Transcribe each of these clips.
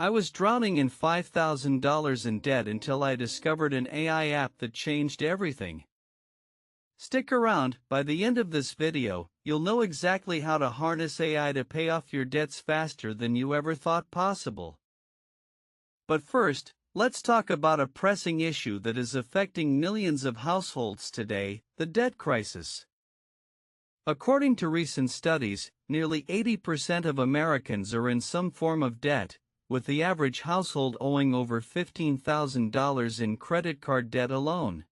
I was drowning in $5,000 in debt until I discovered an AI app that changed everything. Stick around, by the end of this video, you'll know exactly how to harness AI to pay off your debts faster than you ever thought possible. But first, let's talk about a pressing issue that is affecting millions of households today, the debt crisis. According to recent studies, nearly 80% of Americans are in some form of debt, with the average household owing over $15,000 in credit card debt alone.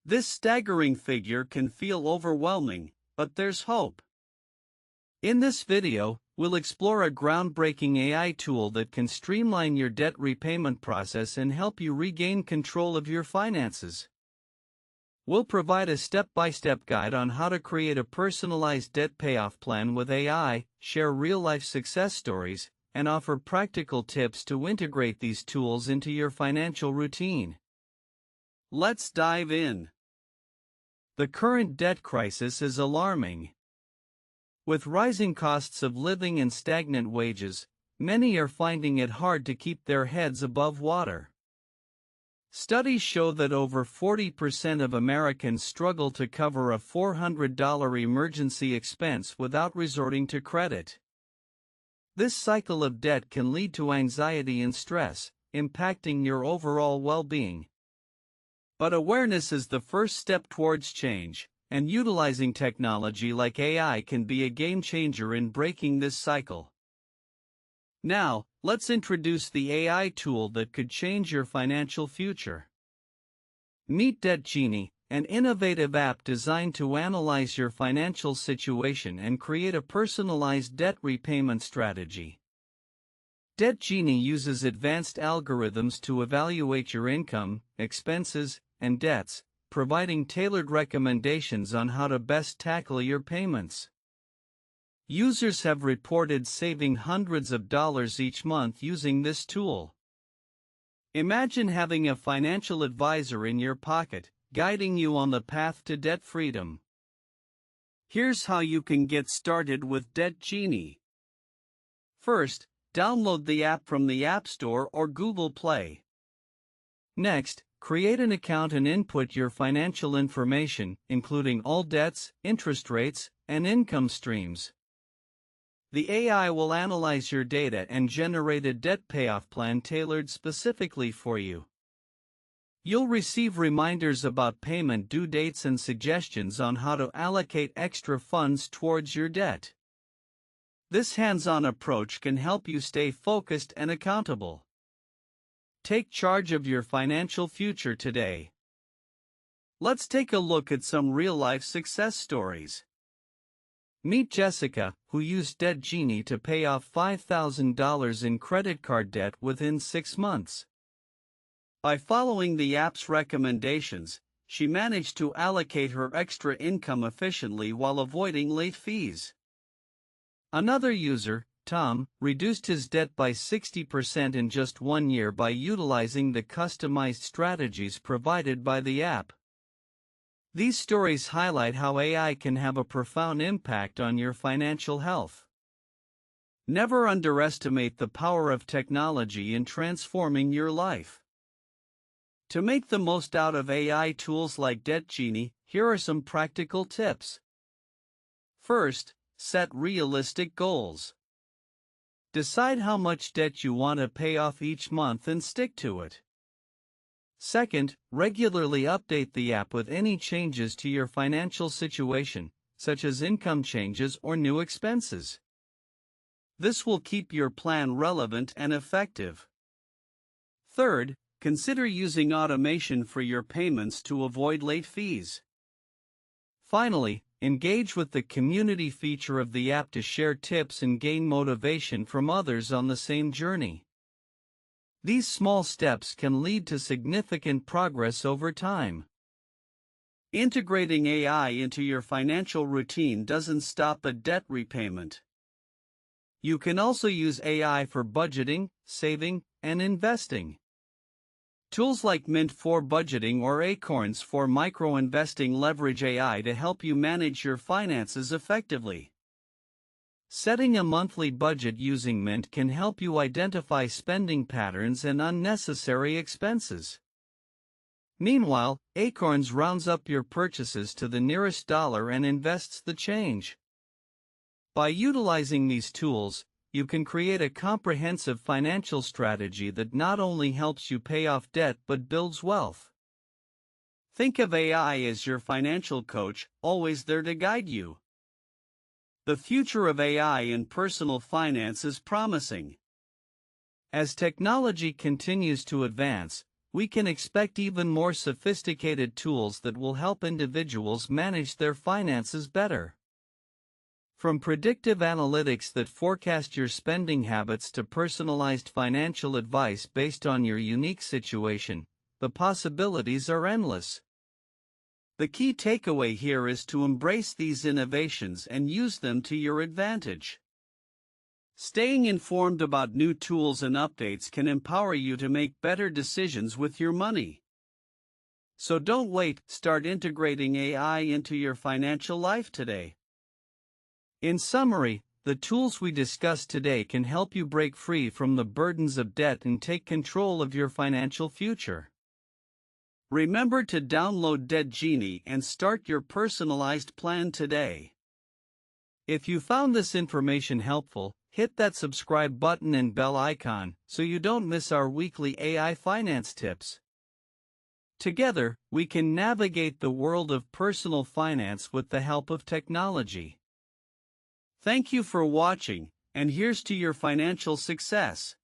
This staggering figure can feel overwhelming, but there's hope. In this video, we'll explore a groundbreaking AI tool that can streamline your debt repayment process and help you regain control of your finances. We'll provide a step-by-step guide on how to create a personalized debt payoff plan with AI, share real-life success stories, and offer practical tips to integrate these tools into your financial routine. Let's dive in. The current debt crisis is alarming. With rising costs of living and stagnant wages, many are finding it hard to keep their heads above water. Studies show that over 40% of Americans struggle to cover a $400 emergency expense without resorting to credit. This cycle of debt can lead to anxiety and stress, impacting your overall well-being. But awareness is the first step towards change, and utilizing technology like AI can be a game changer in breaking this cycle. Now, let's introduce the AI tool that could change your financial future. Meet Debt Genie, an innovative app designed to analyze your financial situation and create a personalized debt repayment strategy. Debt Genie uses advanced algorithms to evaluate your income, expenses, and debts, providing tailored recommendations on how to best tackle your payments. Users have reported saving hundreds of dollars each month using this tool. Imagine having a financial advisor in your pocket, guiding you on the path to debt freedom. Here's how you can get started with Debt Genie. First, download the app from the App Store or Google Play. Next, create an account and input your financial information, including all debts, interest rates, and income streams. The AI will analyze your data and generate a debt payoff plan tailored specifically for you. You'll receive reminders about payment due dates and suggestions on how to allocate extra funds towards your debt. This hands-on approach can help you stay focused and accountable. Take charge of your financial future today. Let's take a look at some real-life success stories. Meet Jessica, who used Debt Genie to pay off $5,000 in credit card debt within 6 months. By following the app's recommendations, she managed to allocate her extra income efficiently while avoiding late fees. Another user, Tom, reduced his debt by 60% in just 1 year by utilizing the customized strategies provided by the app. These stories highlight how AI can have a profound impact on your financial health. Never underestimate the power of technology in transforming your life. To make the most out of AI tools like Debt Genie, here are some practical tips. First, set realistic goals. Decide how much debt you want to pay off each month and stick to it. Second, regularly update the app with any changes to your financial situation, such as income changes or new expenses. This will keep your plan relevant and effective. Third, consider using automation for your payments to avoid late fees. Finally, engage with the community feature of the app to share tips and gain motivation from others on the same journey. These small steps can lead to significant progress over time. Integrating AI into your financial routine doesn't stop at debt repayment. You can also use AI for budgeting, saving, and investing. Tools like Mint for budgeting or Acorns for micro-investing leverage AI to help you manage your finances effectively. Setting a monthly budget using Mint can help you identify spending patterns and unnecessary expenses. Meanwhile, Acorns rounds up your purchases to the nearest dollar and invests the change. By utilizing these tools, you can create a comprehensive financial strategy that not only helps you pay off debt but builds wealth. Think of AI as your financial coach, always there to guide you. The future of AI in personal finance is promising. As technology continues to advance, we can expect even more sophisticated tools that will help individuals manage their finances better. From predictive analytics that forecast your spending habits to personalized financial advice based on your unique situation, the possibilities are endless. The key takeaway here is to embrace these innovations and use them to your advantage. Staying informed about new tools and updates can empower you to make better decisions with your money. So don't wait, start integrating AI into your financial life today. In summary, the tools we discussed today can help you break free from the burdens of debt and take control of your financial future. Remember to download Debt Genie and start your personalized plan today. If you found this information helpful, hit that subscribe button and bell icon so you don't miss our weekly AI finance tips. Together, we can navigate the world of personal finance with the help of technology. Thank you for watching, and here's to your financial success.